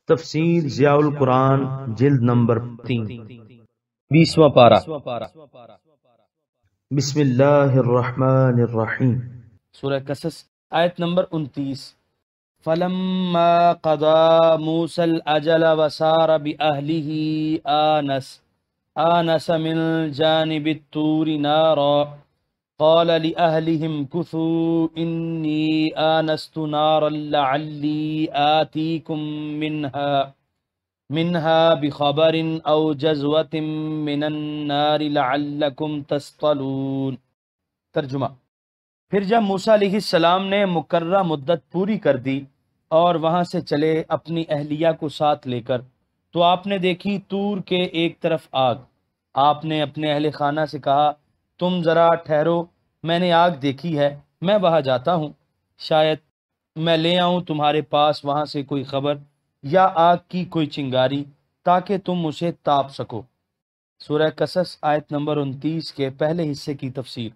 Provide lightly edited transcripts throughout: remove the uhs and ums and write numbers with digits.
تفسیر ضیاء القرآن جلد نمبر 3 20واں پارہ بسم اللہ الرحمن الرحیم سورہ قصص آیت نمبر 29 فلما قضى موسى الأجل وسار بأهله آنس من جانب الطور نارا قال لأهلهم كثوا إني آنست نارا لعلي آتيكم منها بخبر أو جزوة من النار لعلكم تصطلون۔ ترجمہ: پھر جب موسیٰ علیہ السلام نے مقررہ مدت پوری کر دی اور وہاں سے چلے اپنی اہلیہ کو ساتھ لے کر، تو آپ نے دیکھی طور کے ایک طرف آگ۔ آپ نے اپنے اہل خانہ سے کہا، تم ذرا ٹھہرو، میں نے آگ دیکھی ہے، میں وہاں جاتا ہوں، شاید میں لے آؤں تمہارے پاس وہاں سے کوئی خبر یا آگ کی کوئی چنگاری تاکہ تم اسے تاپ سکو۔ سورہ قصص آیت نمبر 29 کے پہلے حصے کی تفسیر۔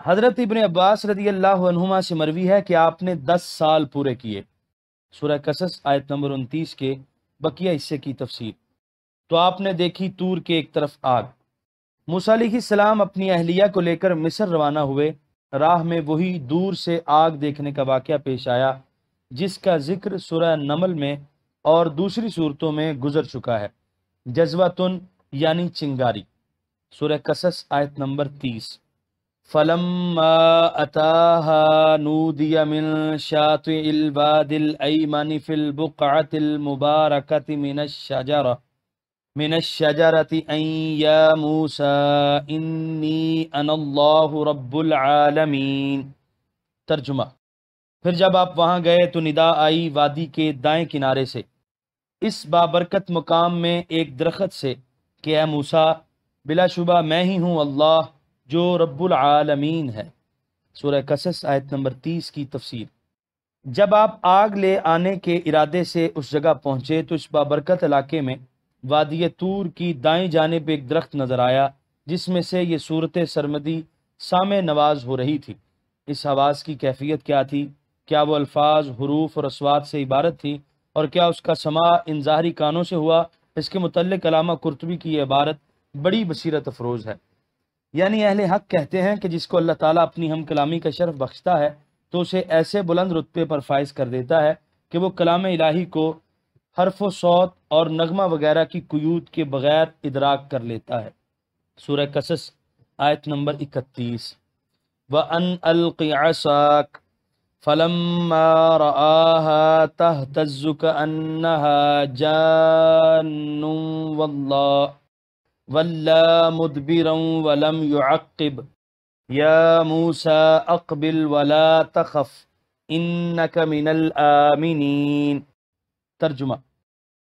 حضرت ابن عباس رضی اللہ عنہما سے مروی ہے کہ آپ نے 10 سال پورے کیے۔ سورہ قصص آیت نمبر 29 کے بقیہ حصے کی تفسیر۔ تو آپ نے دیکھی طور کے ایک طرف آگ۔ موسیٰ علیہ السلام اپنی اہلیہ کو لے کر مصر روانہ ہوئے۔ راہ میں وہی دور سے آگ دیکھنے کا واقعہ پیش آیا جس کا ذکر سورہ نمل میں اور دوسری صورتوں میں گزر چکا ہے، جزوۃن یعنی چنگاری۔ سورہ قصص آیت نمبر 30۔ فلما اتاها نودي من شاطئ الواد الأيمن في البقعة المباركة من الشجرة أن يا موسى إني أنا الله رب العالمين۔ ترجمہ: پھر جب آپ وہاں گئے تو ندا آئی وادی کے دائیں کنارے سے، اس بابرکت مقام میں ایک درخت سے کہ اے موسیٰ، بلا شبہ میں ہی ہوں اللہ جو رب العالمین ہے۔ سورہ قصص آیت نمبر 30 کی تفسیر۔ جب آپ آگ لے آنے کے ارادے سے اس جگہ پہنچے تو اس بابرکت علاقے میں وادی طور کی دائیں جانب ایک درخت نظر آیا جس میں سے یہ صورت سرمدی سامع نواز ہو رہی تھی۔ اس آواز کی کیفیت کیا تھی؟ کیا وہ الفاظ، حروف اور اصوات سے عبارت تھی؟ اور کیا اس کا سماع ان ظاہری کانوں سے ہوا؟ اس کے متعلق علامہ قرطبی کی یہ عبارت بڑی بصیرت افروز ہے۔ یعنی اہل حق کہتے ہیں کہ جس کو اللہ تعالیٰ اپنی ہم کلامی کا شرف بخشتا ہے تو اسے ایسے بلند رتبے پر فائز کر دیتا ہے کہ وہ کلام الہی کو حرف و صوت اور نغمہ وغیرہ کی قیود کے بغیر ادراک کر لیتا ہے۔ سورہ قصص آیت نمبر 31۔ وَأَنْ أَلْقِ عَصَاكَ فَلَمَّا رَآهَا تَهْتَزُّ كَأَنَّهَا جَانٌّ وَلَّى مُدْبِرًا وَلَمْ يُعَقِّبْ يَا مُوسَى أَقْبِلْ وَلَا تَخَفْ إِنَّكَ مِنَ الْآمِنِينَ۔ ترجمہ: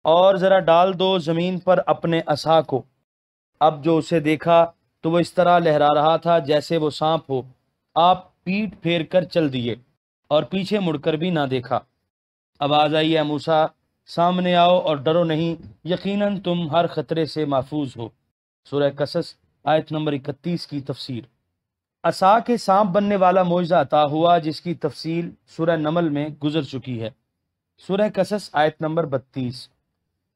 اور ذرا ڈال دو زمین پر اپنے عصا کو۔ اب جو اسے دیکھا تو وہ اس طرح لہرا رہا تھا جیسے وہ سانپ ہو۔ آپ پیٹ پھیر کر چل دیے اور پیچھے مڑ کر بھی نہ دیکھا۔ آواز آئی، اے موسیٰ، سامنے آؤ اور ڈرو نہیں، یقیناً تم ہر خطرے سے محفوظ ہو۔ سورہ قصص آیت نمبر 31 کی تفسیر۔ عصا کے سانپ بننے والا معجزہ عطا ہوا جس کی تفصیل سورہ نمل میں گزر چکی ہے۔ سورہ قصص آیت نمبر 32۔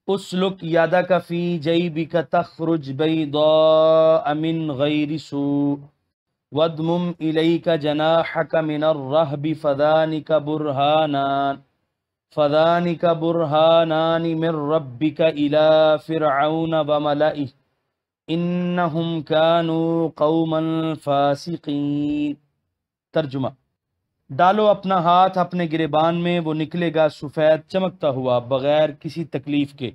اسلک یدک فی جیبک تخرج بیضاء من غیر سوء وَاضْمُمْ إِلَيْكَ جَنَاحَكَ مِنَ الرَّهْبِ فَذَانِكَ بُرْهَانَانِ مِنْ رَبِّكَ إِلَى فِرْعَوْنَ وَمَلَئِهِ إِنَّهُمْ كَانُوا قَوْمًا فَاسِقِينَ۔ ترجمہ: ڈالو اپنا ہاتھ اپنے گریبان میں، وہ نکلے گا سفید چمکتا ہوا بغیر کسی تکلیف کے،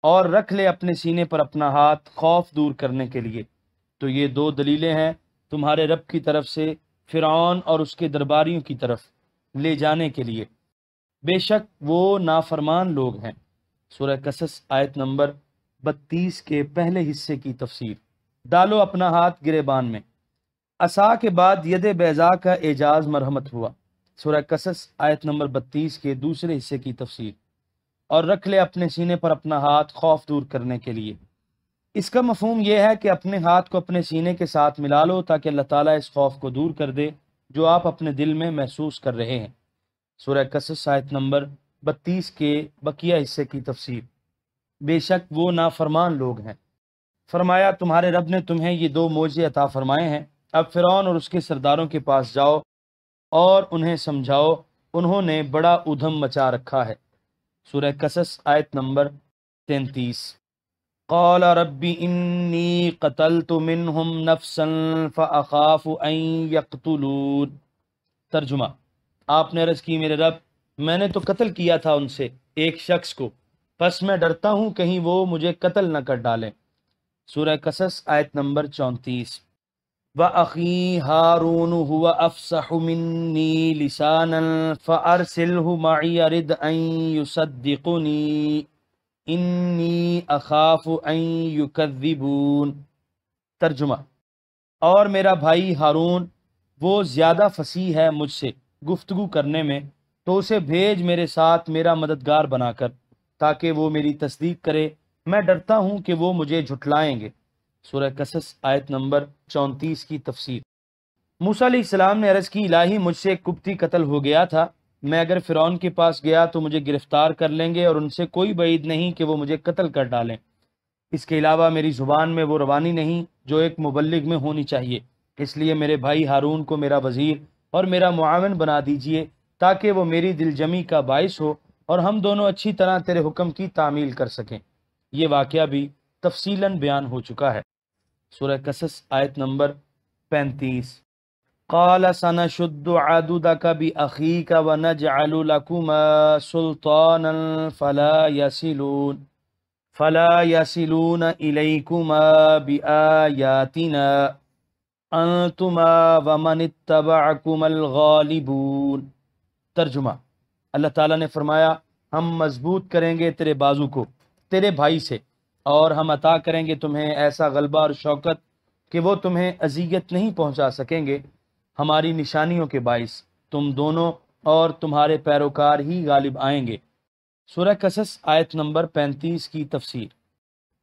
اور رکھ لے اپنے سینے پر اپنا ہاتھ خوف دور کرنے کے لیے۔ تو یہ دو دلیلیں ہیں تمہارے رب کی طرف سے فرعون اور اس کے درباریوں کی طرف لے جانے کے لیے، بے شک وہ نافرمان لوگ ہیں۔ سورہ قصص آیت نمبر 32 کے پہلے حصے کی تفسیر۔ ڈالو اپنا ہاتھ گریبان میں۔ عصا کے بعد ید بیضاء کا اعجاز مرحمت ہوا۔ سورہ قصص آیت نمبر 32 کے دوسرے حصے کی تفسیر۔ اور رکھ لے اپنے سینے پر اپنا ہاتھ خوف دور کرنے کے لیے۔ اس کا مفہوم یہ ہے کہ اپنے ہاتھ کو اپنے سینے کے ساتھ ملا لو تاکہ اللہ تعالیٰ اس خوف کو دور کر دے جو آپ اپنے دل میں محسوس کر رہے ہیں۔ سورہ قصص آیت نمبر 32 کے بقیہ حصے کی تفسیر۔ بے شک وہ نافرمان لوگ ہیں۔ فرمایا تمہارے رب نے تمہیں یہ 2 معجزے عطا فرمائے ہیں، اب فرعون اور اس کے سرداروں کے پاس جاؤ اور انہیں سمجھاؤ، انہوں نے بڑا ادھم مچا رکھا ہے۔ سورہ قصص آیت نمبر 33۔ قال رب انی قتلت منہم نفسا فاخاف ان یقتلون۔ ترجمہ، آپ نے عرض کی میرے رب میں نے تو قتل کیا تھا ان سے ایک شخص کو، پس میں ڈرتا ہوں کہیں وہ مجھے قتل نہ کر ڈالیں۔ سورہ قصص آیت نمبر 34۔ وَأَخِي هَارُونُ هُوَ أَفْصَحُ مِنِّي لِسَانًا فَأَرْسِلْهُ مَعِيَ رِدْ أَن يُصَدِّقُنِي إِنِّي أَخَافُ أَن يُكَذِّبُونِ۔ ترجمہ، اور میرا بھائی ہارون وہ زیادہ فصیح ہے مجھ سے گفتگو کرنے میں، تو اسے بھیج میرے ساتھ میرا مددگار بنا کر، تاکہ وہ میری تصدیق کرے، میں ڈرتا ہوں کہ وہ مجھے جھٹلائیں گے۔ سورہ قصص آیت نمبر 34 کی تفسیر۔ موسیٰ علیہ السلام نے عرض کی الہی مجھ سے ایک قبطی قتل ہو گیا تھا، میں اگر فرعون کے پاس گیا تو مجھے گرفتار کر لیں گے اور ان سے کوئی بعید نہیں کہ وہ مجھے قتل کر ڈالیں۔ اس کے علاوہ میری زبان میں وہ روانی نہیں جو ایک مبلغ میں ہونی چاہیے، اس لیے میرے بھائی ہارون کو میرا وزیر اور میرا معاون بنا دیجئے تاکہ وہ میری دل جمی کا باعث ہو اور ہم دونوں اچھی طرح تیرے حکم کی تعمیل کر سکیں۔ یہ واقعہ بھی تفصیلاً بیان ہو چکا ہے۔ سورہ قصص آیت نمبر 35۔ قال سنشد عضدك بأخيك ونجعل لكما سلطانا فلا يصلون إليكما بآياتنا أنتما ومن اتبعكما الغالبون۔ ترجمہ، اللہ تعالیٰ نے فرمایا ہم مضبوط کریں گے تیرے بازو کو تیرے بھائی سے، اور ہم عطا کریں گے تمہیں ایسا غلبہ اور شوکت کہ وہ تمہیں اذیت نہیں پہنچا سکیں گے، ہماری نشانیوں کے باعث تم دونوں اور تمہارے پیروکار ہی غالب آئیں گے۔ سورہ قصص آیت نمبر 35 کی تفسیر۔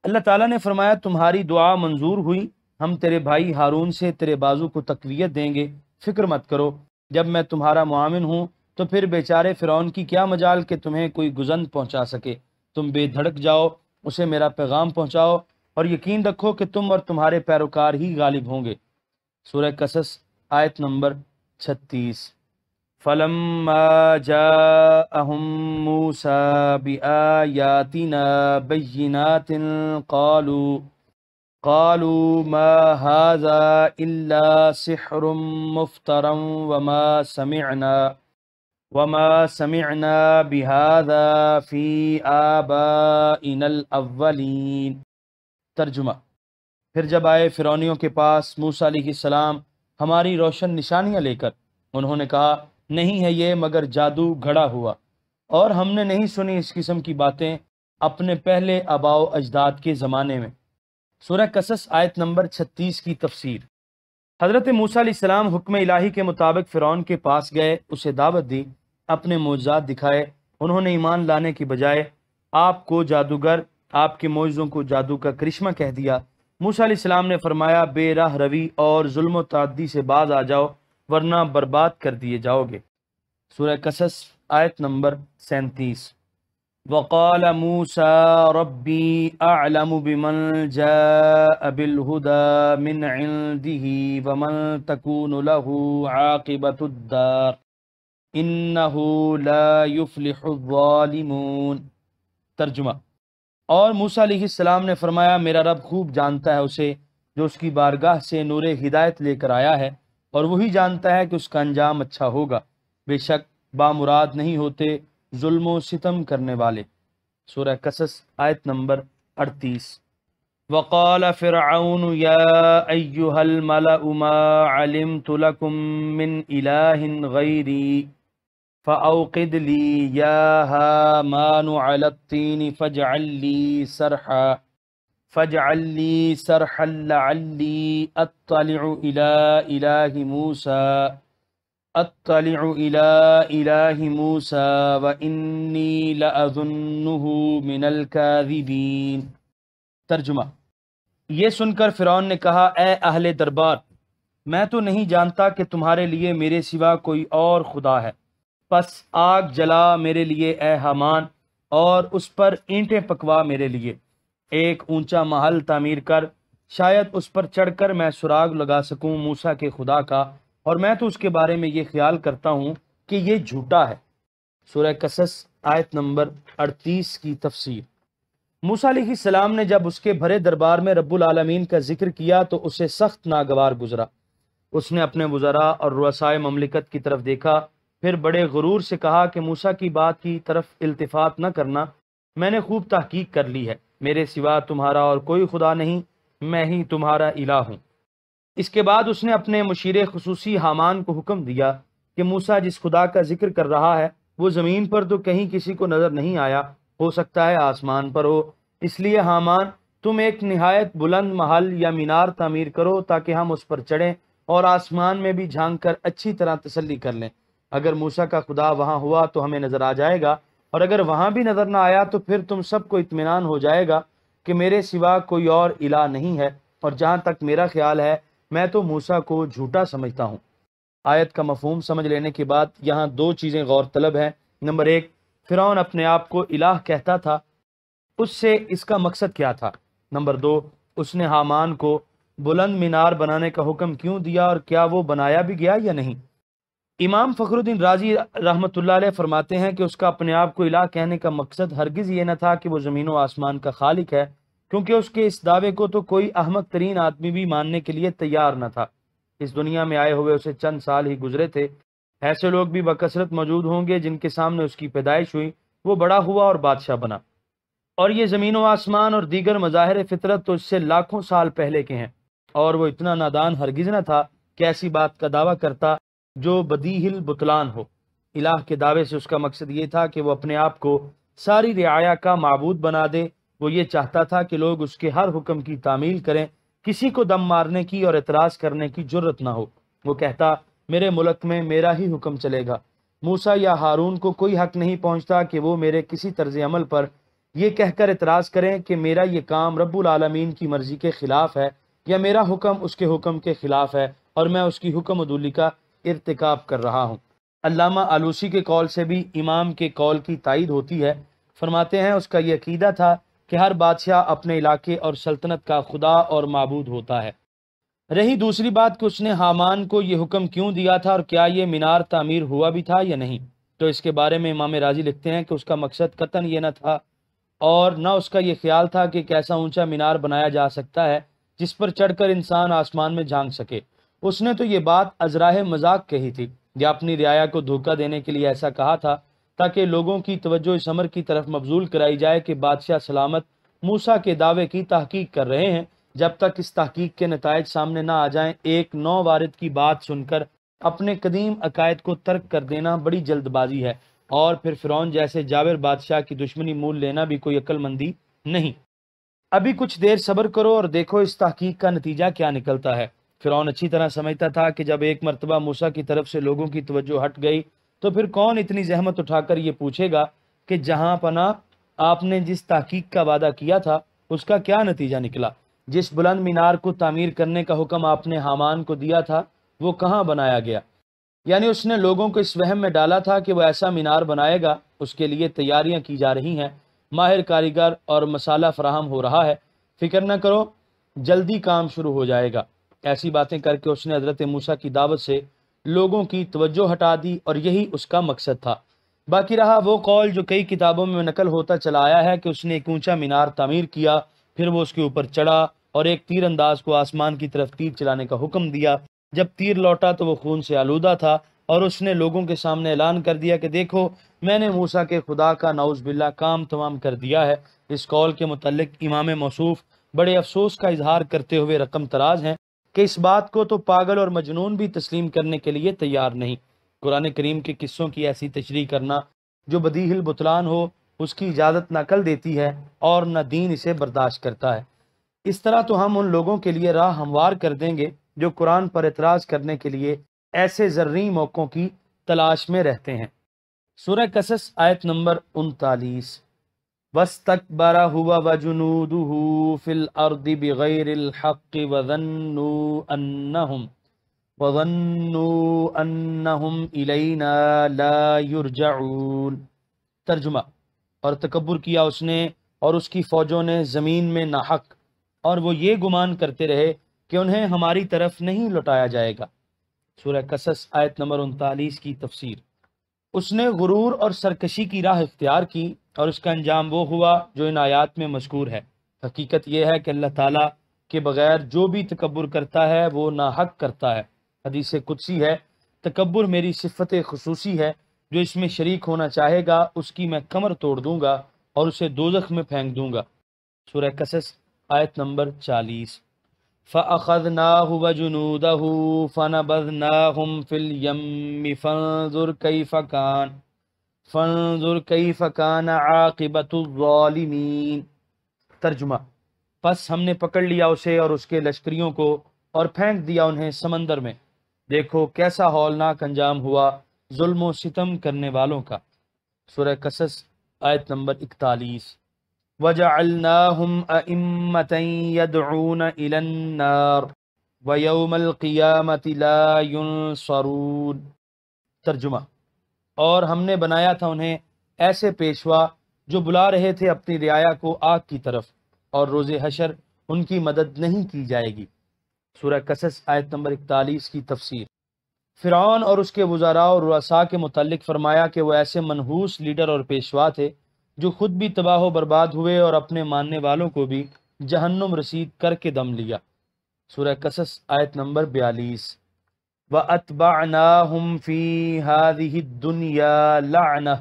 اللہ تعالیٰ نے فرمایا تمہاری دعا منظور ہوئی، ہم تیرے بھائی ہارون سے تیرے بازو کو تقویت دیں گے، فکر مت کرو، جب میں تمہارا معاون ہوں تو پھر بیچارے فرعون کی کیا مجال کہ تمہیں کوئی گزند پہنچا سکے، تم بے دھڑک جاؤ، اسے میرا پیغام پہنچاؤ اور یقین رکھو کہ تم اور تمہارے پیروکار ہی غالب ہوں گے۔ سورہ قصص آیت نمبر 36۔ فَلَمَّا جَاءَهُم مُوسَىٰ بِآيَاتِنَا بَيِّنَاتٍ قَالُوا مَا هَٰذَا إِلَّا سِحْرٌ مُفْتَرًى وَمَا سَمِعْنَا بِهَٰذَا فِي آبَائِنَا الْأَوَّلِينَ۔ ترجمہ، پھر جب آئے فرعونیوں کے پاس موسیٰ علیہ السلام ہماری روشن نشانیاں لے کر، انہوں نے کہا نہیں ہے یہ مگر جادو گھڑا ہوا، اور ہم نے نہیں سنی اس قسم کی باتیں اپنے پہلے آباء و اجداد کے زمانے میں۔ سورہ قصص آیت نمبر 36 کی تفسیر۔ حضرت موسیٰ علیہ السلام حکم الہی کے مطابق فرعون کے پاس گئے، اسے دعوت دی، اپنے معجزات دکھائے، انہوں نے ایمان لانے کی بجائے آپ کو جادوگر، آپ کے معجزوں کو جادو کا کرشمہ کہہ دیا۔ موسیٰ علیہ السلام نے فرمایا بے راہ روی اور ظلم و تعدی سے باز آ جاؤ ورنہ برباد کر دیے جاؤ گے۔ سورہ قصص آیت نمبر 37۔ وقال موسیٰ ربی اعلم بمن جاء بالہدى من عنده ومن تکون له عاقبۃ الدار انہ لا یفلح الظالمون۔ ترجمہ، اور موسیٰ علیہ السلام نے فرمایا میرا رب خوب جانتا ہے اسے جو اس کی بارگاہ سے نور ہدایت لے کر آیا ہے، اور وہی جانتا ہے کہ اس کا انجام اچھا ہوگا، بے شک بامراد نہیں ہوتے ظلم و ستم کرنے والے۔ سورہ قصص آیت نمبر 38۔ وقال فرعون یا ایہا الملأ ما علمت لکم من الہ غیری فأوقد لی یا ہامان علی الطین فاجعل لی سرحا لعلی اطلع الی الہ موسیٰ وانی لأظنہ من الکاذبین۔ ترجمہ، یہ سن کر فرعون نے کہا اے اہل دربار، میں تو نہیں جانتا کہ تمہارے لیے میرے سوا کوئی اور خدا ہے، پس آگ جلا میرے لیے اے حامان، اور اس پر اینٹیں پکوا میرے لیے، ایک اونچا محل تعمیر کر، شاید اس پر چڑھ کر میں سراغ لگا سکوں موسیٰ کے خدا کا، اور میں تو اس کے بارے میں یہ خیال کرتا ہوں کہ یہ جھوٹا ہے۔ سورہ قصص آیت نمبر 38 کی تفسیر۔ موسیٰ علیہ السلام نے جب اس کے بھرے دربار میں رب العالمین کا ذکر کیا تو اسے سخت ناگوار گزرا۔ اس نے اپنے وزراء اور رؤسائے مملکت کی طرف دیکھا، پھر بڑے غرور سے کہا کہ موسیٰ کی بات کی طرف التفات نہ کرنا، میں نے خوب تحقیق کر لی ہے، میرے سوا تمہارا اور کوئی خدا نہیں، میں ہی تمہارا الہ ہوں۔ اس کے بعد اس نے اپنے مشیر خصوصی حامان کو حکم دیا کہ موسیٰ جس خدا کا ذکر کر رہا ہے وہ زمین پر تو کہیں کسی کو نظر نہیں آیا، ہو سکتا ہے آسمان پر ہو، اس لیے حامان تم ایک نہایت بلند محل یا مینار تعمیر کرو تاکہ ہم اس پر چڑھیں اور آسمان میں بھی جھانک کر اچھی طرح تسلی کر لیں۔ اگر موسیٰ کا خدا وہاں ہوا تو ہمیں نظر آ جائے گا، اور اگر وہاں بھی نظر نہ آیا تو پھر تم سب کو اطمینان ہو جائے گا کہ میرے سوا کوئی اور الہ نہیں ہے، اور جہاں تک میرا خیال ہے میں تو موسیٰ کو جھوٹا سمجھتا ہوں۔ آیت کا مفہوم سمجھ لینے کے بعد یہاں دو چیزیں غور طلب ہیں۔ نمبر ایک، فرعون اپنے آپ کو الہ کہتا تھا، اس سے اس کا مقصد کیا تھا؟ نمبر دو، اس نے حامان کو بلند مینار بنانے کا حکم کیوں دیا اور کیا وہ بنایا بھی گیا یا نہیں؟ امام فخر الدین رازی رحمۃ اللہ علیہ فرماتے ہیں کہ اس کا اپنے آپ کو الہ کہنے کا مقصد ہرگز یہ نہ تھا کہ وہ زمین و آسمان کا خالق ہے، کیونکہ اس کے اس دعوے کو تو کوئی احمق ترین آدمی بھی ماننے کے لیے تیار نہ تھا۔ اس دنیا میں آئے ہوئے اسے چند سال ہی گزرے تھے، ایسے لوگ بھی بکثرت موجود ہوں گے جن کے سامنے اس کی پیدائش ہوئی، وہ بڑا ہوا اور بادشاہ بنا، اور یہ زمین و آسمان اور دیگر مظاہر فطرت تو اس سے لاکھوں سال پہلے کے ہیں، اور وہ اتنا نادان ہرگز نہ تھا کہ ایسی بات کا دعویٰ کرتا جو بدیہی البطلان ہو۔ الہ کے دعوے سے اس کا مقصد یہ تھا کہ وہ اپنے آپ کو ساری رعایا کا معبود بنا دے، وہ یہ چاہتا تھا کہ لوگ اس کے ہر حکم کی تعمیل کریں، کسی کو دم مارنے کی اور اعتراض کرنے کی جرت نہ ہو۔ وہ کہتا میرے ملک میں میرا ہی حکم چلے گا، موسیٰ یا ہارون کو کوئی حق نہیں پہنچتا کہ وہ میرے کسی طرز عمل پر یہ کہہ کر اعتراض کریں کہ میرا یہ کام رب العالمین کی مرضی کے خلاف ہے یا میرا حکم اس کے حکم کے خلاف ہے اور میں اس کی حکم عدولی کا ارتکاب کر رہا ہوں۔ علامہ آلوسی کے قول سے بھی امام کے قول کی تائید ہوتی ہے۔ فرماتے ہیں اس کا یہ عقیدہ تھا کہ ہر بادشاہ اپنے علاقے اور سلطنت کا خدا اور معبود ہوتا ہے۔ رہی دوسری بات کہ اس نے حامان کو یہ حکم کیوں دیا تھا اور کیا یہ مینار تعمیر ہوا بھی تھا یا نہیں، تو اس کے بارے میں امام رازی لکھتے ہیں کہ اس کا مقصد قطعاً یہ نہ تھا اور نہ اس کا یہ خیال تھا کہ ایک ایسا اونچا مینار بنایا جا سکتا ہے جس پر چڑھ کر انسان آسمان میں جھانک سکے۔ اس نے تو یہ بات ازراہ مذاق کہی تھی یا اپنی رعایا کو دھوکہ دینے کے لیے ایسا کہا تھا تاکہ لوگوں کی توجہ اس امر کی طرف مبذول کرائی جائے کہ بادشاہ سلامت موسیٰ کے دعوے کی تحقیق کر رہے ہیں، جب تک اس تحقیق کے نتائج سامنے نہ آ جائیں ایک نو وارد کی بات سن کر اپنے قدیم عقائد کو ترک کر دینا بڑی جلد بازی ہے، اور پھر فرعون جیسے جابر بادشاہ کی دشمنی مول لینا بھی کوئی عقل مندی نہیں۔ ابھی کچھ دیر صبر کرو اور دیکھو اس تحقیق کا نتیجہ کیا نکلتا ہے۔ فرعون اچھی طرح سمجھتا تھا کہ جب ایک مرتبہ موسیٰ کی طرف سے لوگوں کی توجہ ہٹ گئی تو پھر کون اتنی زحمت اٹھا کر یہ پوچھے گا کہ جہاں پناہ آپ نے جس تحقیق کا وعدہ کیا تھا اس کا کیا نتیجہ نکلا؟ جس بلند مینار کو تعمیر کرنے کا حکم آپ نے حامان کو دیا تھا وہ کہاں بنایا گیا؟ یعنی اس نے لوگوں کو اس وہم میں ڈالا تھا کہ وہ ایسا مینار بنائے گا، اس کے لیے تیاریاں کی جا رہی ہیں، ماہر کاریگر اور مسالہ فراہم ہو رہا ہے، فکر نہ کرو جلدی کام شروع ہو جائے گا۔ ایسی باتیں کر کے اس نے حضرت موسیٰ کی دعوت سے لوگوں کی توجہ ہٹا دی اور یہی اس کا مقصد تھا۔ باقی رہا وہ قول جو کئی کتابوں میں نقل ہوتا چلا آیا ہے کہ اس نے ایک اونچا مینار تعمیر کیا، پھر وہ اس کے اوپر چڑھا اور ایک تیر انداز کو آسمان کی طرف تیر چلانے کا حکم دیا۔ جب تیر لوٹا تو وہ خون سے آلودہ تھا اور اس نے لوگوں کے سامنے اعلان کر دیا کہ دیکھو میں نے موسیٰ کے خدا کا نعوذ باللہ کام تمام کر دیا ہے۔ اس قول کے متعلق امام موصوف بڑے افسوس کا اظہار کرتے ہوئے رقم تراز ہیں کہ اس بات کو تو پاگل اور مجنون بھی تسلیم کرنے کے لیے تیار نہیں۔ قرآن کریم کے قصوں کی ایسی تشریح کرنا جو بدیہی البطلان ہو اس کی اجازت نہ عقل دیتی ہے اور نہ دین اسے برداشت کرتا ہے۔ اس طرح تو ہم ان لوگوں کے لیے راہ ہموار کر دیں گے جو قرآن پر اعتراض کرنے کے لیے ایسے زرعی موقعوں کی تلاش میں رہتے ہیں۔ سورہ قصص آیت نمبر 39۔ وَاسْتَكْبَرَ هُوَ وَجُنُودُهُ فِي الْأَرْضِ بِغَيْرِ الْحَقِّ وَظَنُّوا أَنَّهُمْ وَظَنُّوا أَنَّهُمْ إِلَيْنَا لَا يُرْجَعُونَ۔ ترجمہ، اور تکبر کیا اس نے اور اس کی فوجوں نے زمین میں ناحق، اور وہ یہ گمان کرتے رہے کہ انہیں ہماری طرف نہیں لوٹایا جائے گا۔ سورہ قصص آیت نمبر 39 کی تفسیر۔ اس نے غرور اور سرکشی کی راہ اختیار کی اور اس کا انجام وہ ہوا جو ان آیات میں مذکور ہے۔ حقیقت یہ ہے کہ اللہ تعالیٰ کے بغیر جو بھی تکبر کرتا ہے وہ ناحق کرتا ہے۔ حدیث قدسی ہے، تکبر میری صفت خصوصی ہے، جو اس میں شریک ہونا چاہے گا اس کی میں کمر توڑ دوں گا اور اسے دوزخ میں پھینک دوں گا۔ سورہ قصص آیت نمبر 40۔ فَأَخَذْنَاهُ وَجُنُودَهُ فَنَبَذْنَاهُمْ فِي الْيَمِّ فَانظُرْ كَيْفَ كَانَ عَاقِبَةُ الظَّالِمِينَ۔ ترجمہ، پس ہم نے پکڑ لیا اسے اور اس کے لشکریوں کو اور پھینک دیا انہیں سمندر میں، دیکھو کیسا ہولناک انجام ہوا ظلم و ستم کرنے والوں کا۔ سورہ قصص آیت نمبر 41۔ وَجَعَلْنَاهُمْ أَئِمَّةً يَدْعُونَ إِلَى النَّارِ وَيَوْمَ الْقِيَامَةِ لَا يُنصَرُونَ۔ ترجمہ، اور ہم نے بنایا تھا انہیں ایسے پیشوا جو بلا رہے تھے اپنی رعایا کو آگ کی طرف، اور روز حشر ان کی مدد نہیں کی جائے گی۔ سورہ قصص آیت نمبر 41 کی تفسیر۔ فرعون اور اس کے وزراء اور رؤساء کے متعلق فرمایا کہ وہ ایسے منحوس لیڈر اور پیشوا تھے جو خود بھی تباہ و برباد ہوئے اور اپنے ماننے والوں کو بھی جہنم رسید کر کے دم لیا۔ سورہ قصص آیت نمبر 42۔ وَأَتْبَعْنَاهُمْ فِي هَذِهِ الدُّنْيَا لَعْنَةً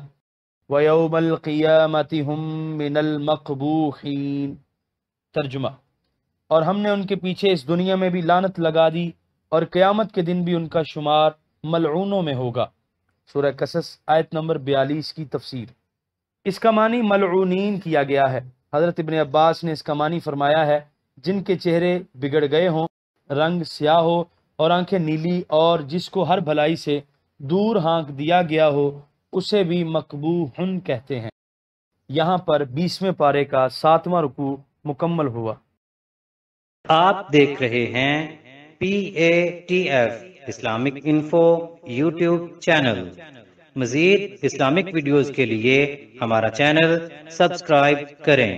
وَيَوْمَ الْقِيَامَةِ هُمْ مِنَ الْمَقْبُوحِينَ۔ ترجمہ، اور ہم نے ان کے پیچھے اس دنیا میں بھی لعنت لگا دی اور قیامت کے دن بھی ان کا شمار ملعونوں میں ہوگا۔ سورہ قصص آیت نمبر 42 کی تفسیر۔ اس کا معنی ملعونین کیا گیا ہے۔ حضرت ابن عباس نے اس کا معنی فرمایا ہے جن کے چہرے بگڑ گئے ہوں، رنگ سیاہ ہو اور آنکھیں نیلی، اور جس کو ہر بھلائی سے دور ہانک دیا گیا ہو اسے بھی مقبوحن کہتے ہیں۔ یہاں پر 20ویں پارے کا 7واں رکوع مکمل ہوا۔ آپ دیکھ رہے ہیں PATF Islamic info YouTube channel. مزید اسلامک ویڈیوز کے لیے ہمارا چینل سبسکرائب کریں۔